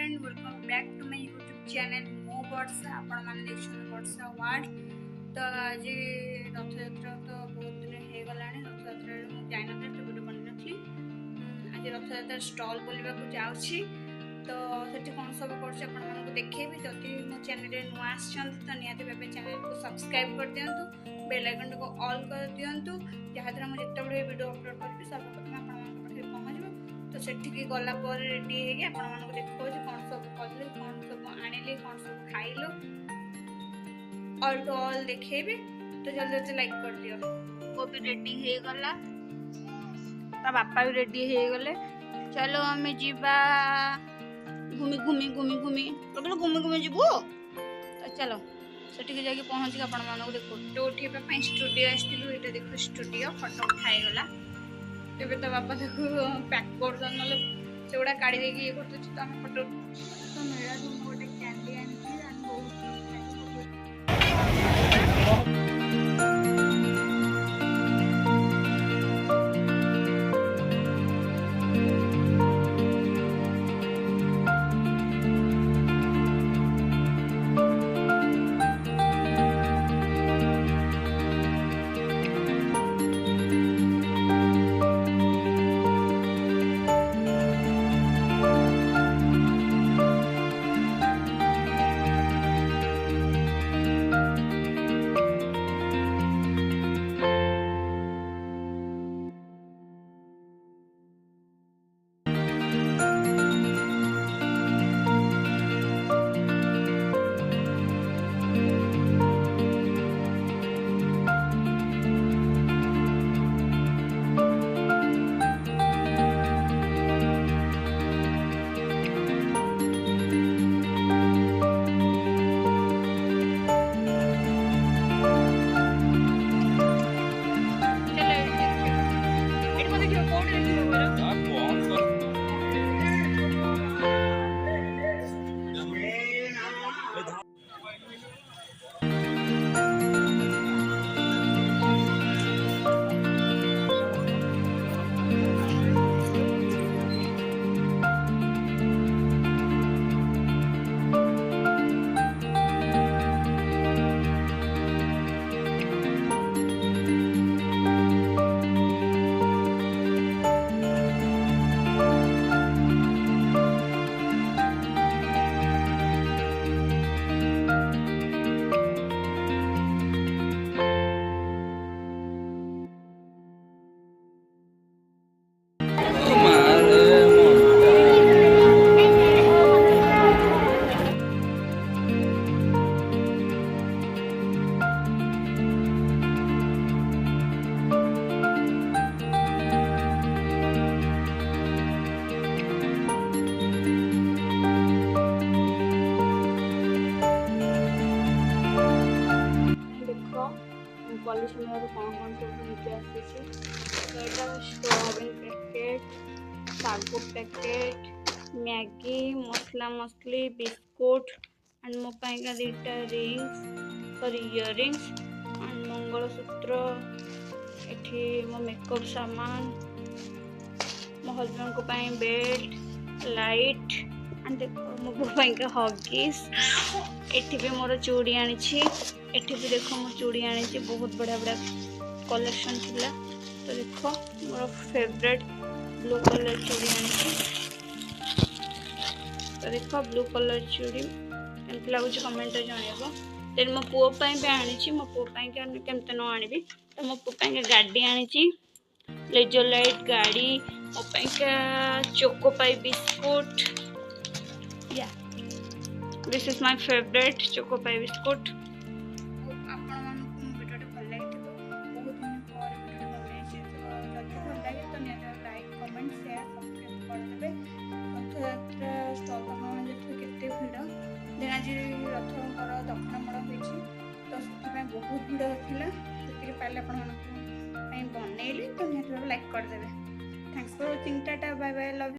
Friend, welcome back to my YouTube channel मो वर्षा। आपण मैंने देखते वर्षा वार्ड। तो आज रथयात्रा तो बहुत दिन हो गला। रथयात्रा जाइन तो वीडियो बन नी। आज रथयात्रा स्टल बुलवा जाऊँगी। तो सेठी कौन सब कर देखेबी। जदि मो चैनल नुआ तो निहाती भाव चैनल को सब्सक्राइब कर दिंतु, बेल आइकन को ऑल कर दिंतु, जहाँद्वारा मुझे जिते वीडियो अपलोड करी सर्वप्रथम आप पहुँच। तो सेठिकी गला पर रेडी है आपको देखा कौन सब कले, कौन सब आनिली, कौन सब खाइलु, ऑल टू ऑल देखेबी। तो जल्दी जल्दी लाइक कर दियो। वो भी रेडी हो गला, ता बापा भी रेडी हो गले। चलो आमे जीवा घूमी घूमी घूमी घूमी तो घूमी घूमी जीवु। तो चलो सेठिकी जाके पहुँच आपण मानक देखो फोटो उठेबा स्टूडियो आसलु। ये देखो स्टूडियो फोटो उठाई गला। तेरे तो बापा देखो पैक कर से गुड़ा काढ़ी देकी ये कर तो आम फोटो तो मेरा गोटे कैंडी आनी कॉलेज में कौन कौन सब नीचे आसी। स्ट्रॉबेरी पैकेट, सागु पैकेट, मैगी मसला मसली, बिस्कुट एंड मो पाइका दुटा rings sorry earrings and mangalsutra. एठी मो मेकअप सामान, मो हस्बैंड को पाई बेल्ट, लाइट एंड देखो मो पाइका हॉगीज। एठी भी मोर चूड़ी आनी। एठी भी देखो मो चूड़ी आनी, बहुत बढ़िया बढ़िया कलेक्शन थिला। तो देखो मोर फेवरेट ब्लू कलर चूड़ी आनी। तो देखो ब्लू कलर चूड़ी केमती लगुच कमेंट जनइब। देन मो पुओ भी आनी, मो पुओ केमती न आनी। तो मो पुओ गाड़ी आनी, लेजर लाइट गाड़ी, मो चोको पाई बिस्कुट। या this is my favourite choco pi biscuit. आज रथर दक्षिणमण हो तो से बहुत भिड़ था से पारे बनइली। तो निहत लाइक करदे। Thanks for watching. Tata bye bye love.